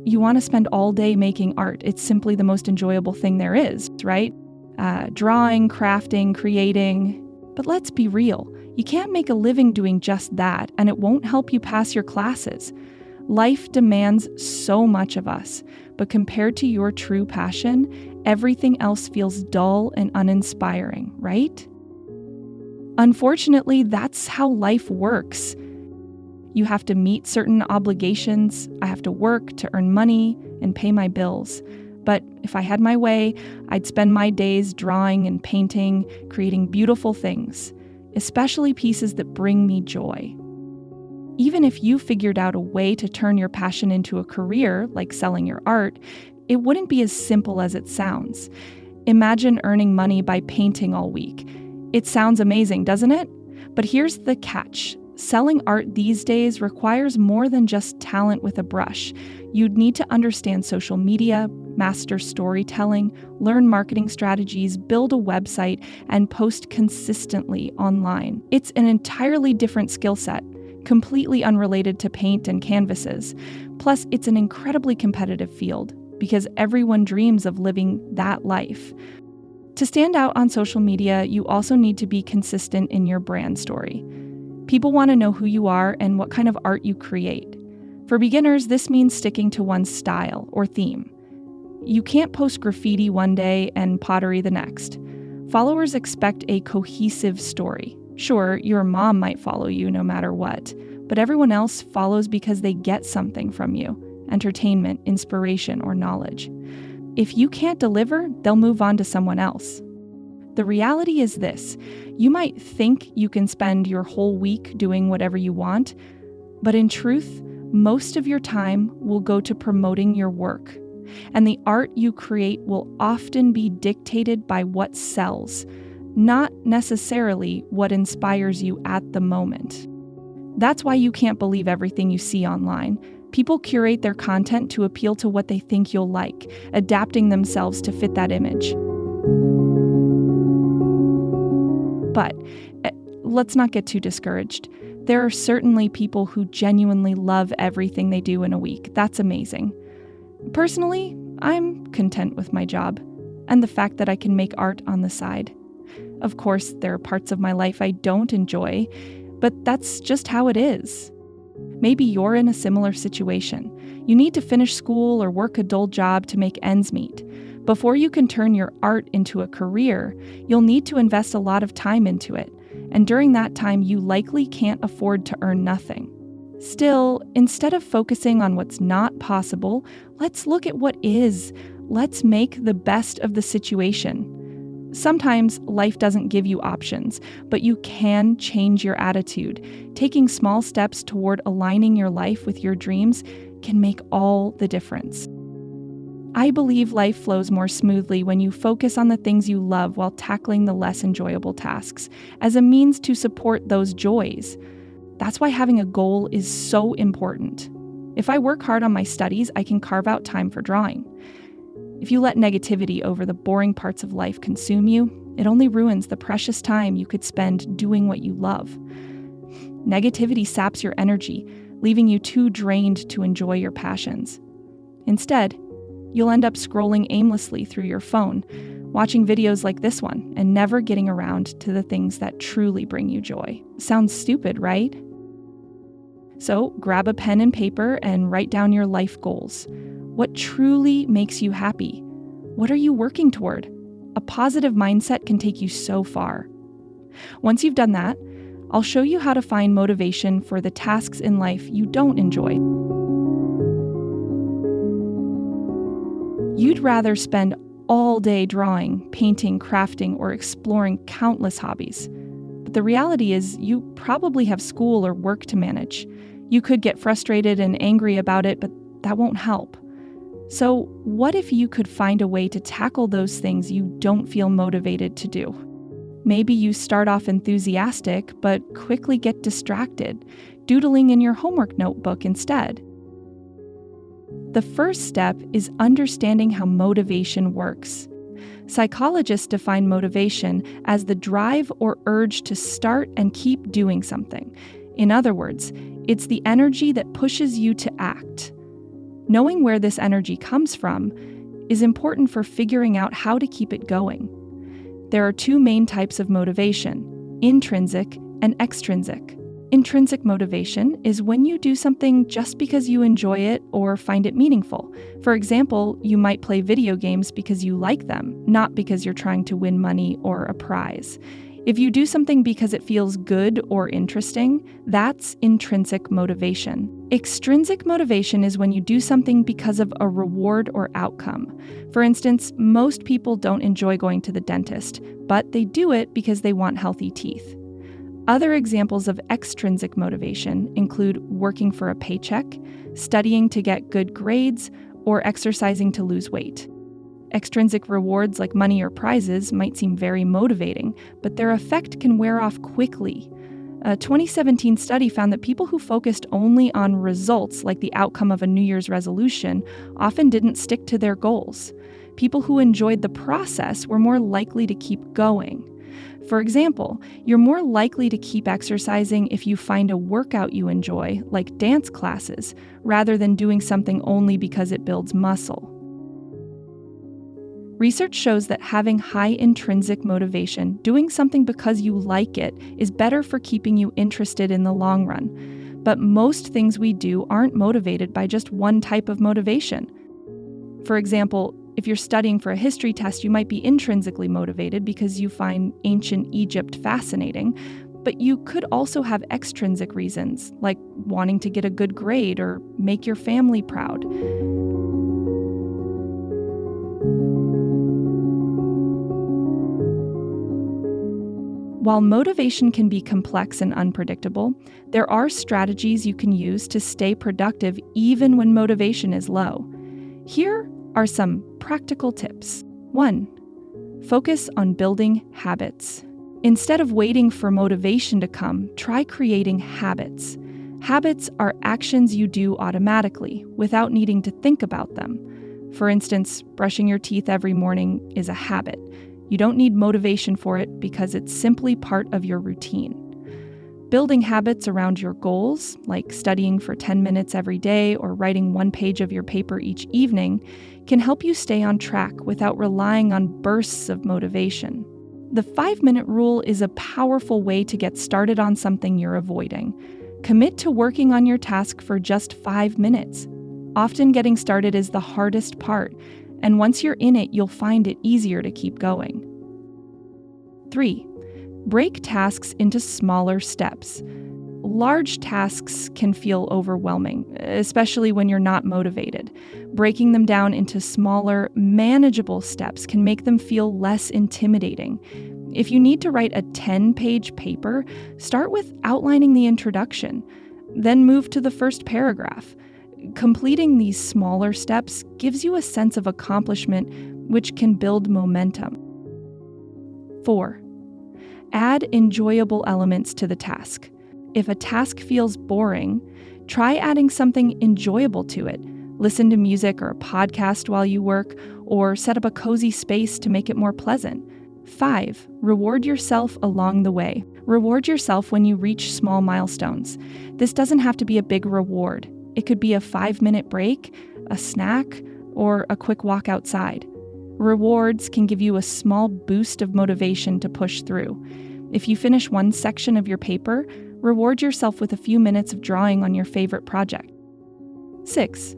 You want to spend all day making art. It's simply the most enjoyable thing there is, right? Drawing, crafting, creating. But let's be real. You can't make a living doing just that, and it won't help you pass your classes. Life demands so much of us, but compared to your true passion, everything else feels dull and uninspiring, right? Unfortunately, that's how life works. You have to meet certain obligations. I have to work to earn money and pay my bills. But if I had my way, I'd spend my days drawing and painting, creating beautiful things, especially pieces that bring me joy. Even if you figured out a way to turn your passion into a career, like selling your art, it wouldn't be as simple as it sounds. Imagine earning money by painting all week. It sounds amazing, doesn't it? But here's the catch. Selling art these days requires more than just talent with a brush. You'd need to understand social media, master storytelling, learn marketing strategies, build a website, and post consistently online. It's an entirely different skill set, completely unrelated to paint and canvases. Plus, it's an incredibly competitive field because everyone dreams of living that life. To stand out on social media, you also need to be consistent in your brand story. People want to know who you are and what kind of art you create. For beginners, this means sticking to one style or theme. You can't post graffiti one day and pottery the next. Followers expect a cohesive story. Sure, your mom might follow you no matter what, but everyone else follows because they get something from you: entertainment, inspiration, or knowledge. If you can't deliver, they'll move on to someone else. The reality is this: you might think you can spend your whole week doing whatever you want, but in truth, most of your time will go to promoting your work. And the art you create will often be dictated by what sells, not necessarily what inspires you at the moment. That's why you can't believe everything you see online. People curate their content to appeal to what they think you'll like, adapting themselves to fit that image. But let's not get too discouraged. There are certainly people who genuinely love everything they do in a week. That's amazing. Personally, I'm content with my job and the fact that I can make art on the side. Of course, there are parts of my life I don't enjoy, but that's just how it is. Maybe you're in a similar situation. You need to finish school or work a dull job to make ends meet. Before you can turn your art into a career, you'll need to invest a lot of time into it, and during that time, you likely can't afford to earn nothing. Still, instead of focusing on what's not possible, let's look at what is. Let's make the best of the situation. Sometimes life doesn't give you options, but you can change your attitude. Taking small steps toward aligning your life with your dreams can make all the difference. I believe life flows more smoothly when you focus on the things you love while tackling the less enjoyable tasks, as a means to support those joys. That's why having a goal is so important. If I work hard on my studies, I can carve out time for drawing. If you let negativity over the boring parts of life consume you, it only ruins the precious time you could spend doing what you love. Negativity saps your energy, leaving you too drained to enjoy your passions. Instead, you'll end up scrolling aimlessly through your phone, watching videos like this one, and never getting around to the things that truly bring you joy. Sounds stupid, right? So grab a pen and paper and write down your life goals. What truly makes you happy? What are you working toward? A positive mindset can take you so far. Once you've done that, I'll show you how to find motivation for the tasks in life you don't enjoy. You'd rather spend all day drawing, painting, crafting, or exploring countless hobbies. But the reality is, you probably have school or work to manage. You could get frustrated and angry about it, but that won't help. So, what if you could find a way to tackle those things you don't feel motivated to do? Maybe you start off enthusiastic, but quickly get distracted, doodling in your homework notebook instead. The first step is understanding how motivation works. Psychologists define motivation as the drive or urge to start and keep doing something. In other words, it's the energy that pushes you to act. Knowing where this energy comes from is important for figuring out how to keep it going. There are two main types of motivation: intrinsic and extrinsic. Intrinsic motivation is when you do something just because you enjoy it or find it meaningful. For example, you might play video games because you like them, not because you're trying to win money or a prize. If you do something because it feels good or interesting, that's intrinsic motivation. Extrinsic motivation is when you do something because of a reward or outcome. For instance, most people don't enjoy going to the dentist, but they do it because they want healthy teeth. Other examples of extrinsic motivation include working for a paycheck, studying to get good grades, or exercising to lose weight. Extrinsic rewards like money or prizes might seem very motivating, but their effect can wear off quickly. A 2017 study found that people who focused only on results, like the outcome of a New Year's resolution, often didn't stick to their goals. People who enjoyed the process were more likely to keep going. For example, you're more likely to keep exercising if you find a workout you enjoy, like dance classes, rather than doing something only because it builds muscle. Research shows that having high intrinsic motivation, doing something because you like it, is better for keeping you interested in the long run. But most things we do aren't motivated by just one type of motivation. For example, if you're studying for a history test, you might be intrinsically motivated because you find ancient Egypt fascinating, but you could also have extrinsic reasons, like wanting to get a good grade or make your family proud. While motivation can be complex and unpredictable, there are strategies you can use to stay productive even when motivation is low. Here are some practical tips. 1. Focus on building habits. Instead of waiting for motivation to come, try creating habits. Habits are actions you do automatically, without needing to think about them. For instance, brushing your teeth every morning is a habit. You don't need motivation for it because it's simply part of your routine. Building habits around your goals, like studying for 10 minutes every day or writing one page of your paper each evening, can help you stay on track without relying on bursts of motivation. The 5-minute rule is a powerful way to get started on something you're avoiding. Commit to working on your task for just 5 minutes. Often getting started is the hardest part, and once you're in it, you'll find it easier to keep going. 3. Break tasks into smaller steps. Large tasks can feel overwhelming, especially when you're not motivated. Breaking them down into smaller, manageable steps can make them feel less intimidating. If you need to write a 10-page paper, start with outlining the introduction, then move to the first paragraph. Completing these smaller steps gives you a sense of accomplishment, which can build momentum. 4. Add enjoyable elements to the task. If a task feels boring, try adding something enjoyable to it. Listen to music or a podcast while you work, or set up a cozy space to make it more pleasant. 5. Reward yourself along the way. Reward yourself when you reach small milestones. This doesn't have to be a big reward. It could be a 5-minute break, a snack, or a quick walk outside. Rewards can give you a small boost of motivation to push through. If you finish one section of your paper, reward yourself with a few minutes of drawing on your favorite project. 6.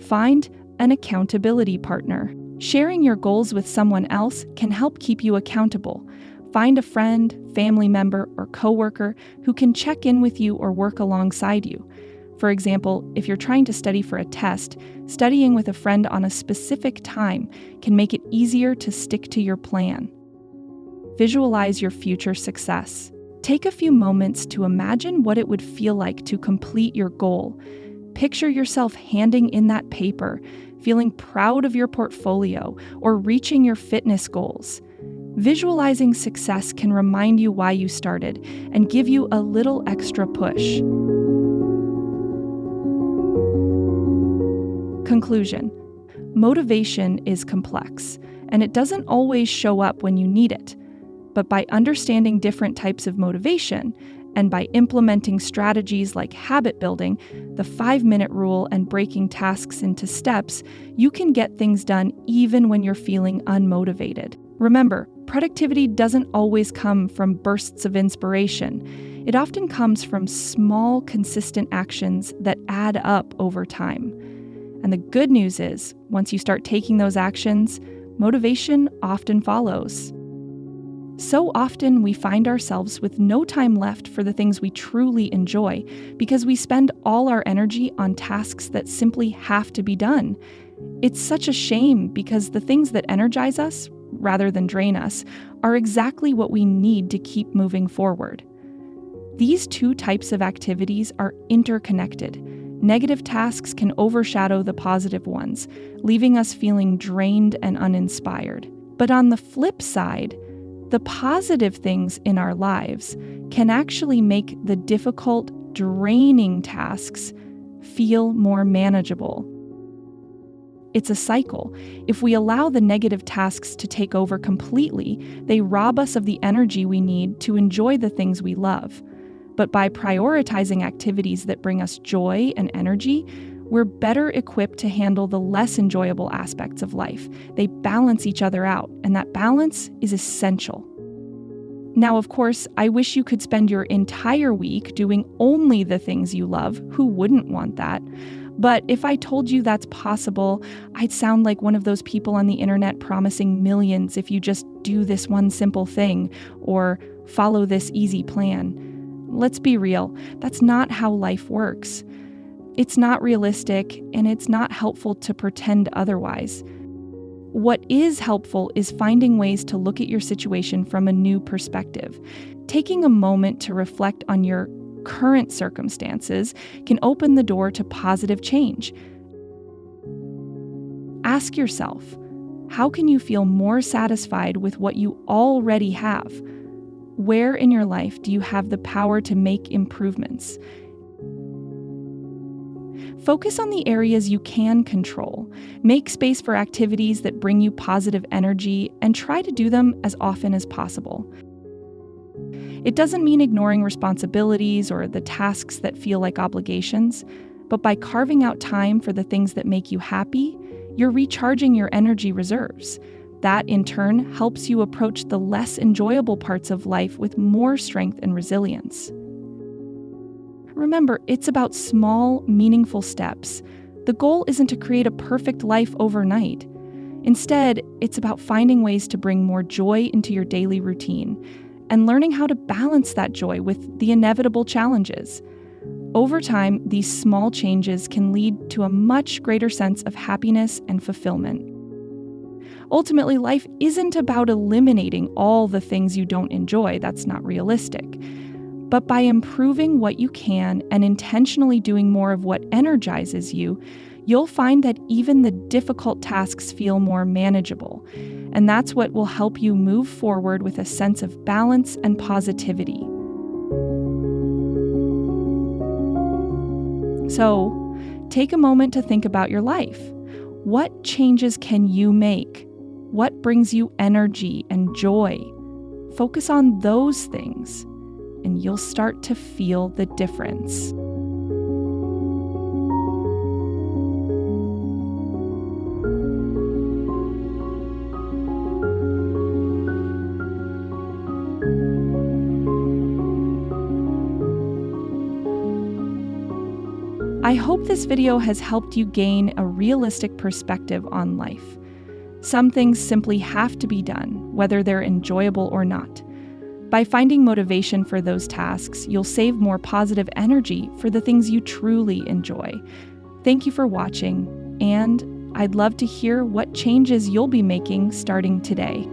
Find an accountability partner. Sharing your goals with someone else can help keep you accountable. Find a friend, family member, or coworker who can check in with you or work alongside you. For example, if you're trying to study for a test, studying with a friend on a specific time can make it easier to stick to your plan. Visualize your future success. Take a few moments to imagine what it would feel like to complete your goal. Picture yourself handing in that paper, feeling proud of your portfolio, or reaching your fitness goals. Visualizing success can remind you why you started and give you a little extra push. Conclusion: motivation is complex, and it doesn't always show up when you need it. But by understanding different types of motivation And by implementing strategies like habit building, the 5-minute rule, and breaking tasks into steps, you can get things done even when you're feeling unmotivated. Remember, productivity doesn't always come from bursts of inspiration. It often comes from small, consistent actions that add up over time. And the good news is, once you start taking those actions, motivation often follows. So often we find ourselves with no time left for the things we truly enjoy because we spend all our energy on tasks that simply have to be done. It's such a shame because the things that energize us, rather than drain us, are exactly what we need to keep moving forward. These two types of activities are interconnected. Negative tasks can overshadow the positive ones, leaving us feeling drained and uninspired. But on the flip side, the positive things in our lives can actually make the difficult, draining tasks feel more manageable. It's a cycle. If we allow the negative tasks to take over completely, they rob us of the energy we need to enjoy the things we love. But by prioritizing activities that bring us joy and energy, we're better equipped to handle the less enjoyable aspects of life. They balance each other out, and that balance is essential. Now, of course, I wish you could spend your entire week doing only the things you love. Who wouldn't want that? But if I told you that's possible, I'd sound like one of those people on the internet promising millions if you just do this one simple thing or follow this easy plan. Let's be real, that's not how life works. It's not realistic, and it's not helpful to pretend otherwise. What is helpful is finding ways to look at your situation from a new perspective. Taking a moment to reflect on your current circumstances can open the door to positive change. Ask yourself, how can you feel more satisfied with what you already have? Where in your life do you have the power to make improvements? Focus on the areas you can control. Make space for activities that bring you positive energy and try to do them as often as possible. It doesn't mean ignoring responsibilities or the tasks that feel like obligations, but by carving out time for the things that make you happy, you're recharging your energy reserves. That, in turn, helps you approach the less enjoyable parts of life with more strength and resilience. Remember, it's about small, meaningful steps. The goal isn't to create a perfect life overnight. Instead, it's about finding ways to bring more joy into your daily routine and learning how to balance that joy with the inevitable challenges. Over time, these small changes can lead to a much greater sense of happiness and fulfillment. Ultimately, life isn't about eliminating all the things you don't enjoy. That's not realistic. But by improving what you can and intentionally doing more of what energizes you, you'll find that even the difficult tasks feel more manageable. And that's what will help you move forward with a sense of balance and positivity. So, take a moment to think about your life. What changes can you make? What brings you energy and joy? Focus on those things, and you'll start to feel the difference. I hope this video has helped you gain a realistic perspective on life. Some things simply have to be done, whether they're enjoyable or not. By finding motivation for those tasks, you'll save more positive energy for the things you truly enjoy. Thank you for watching, and I'd love to hear what changes you'll be making starting today.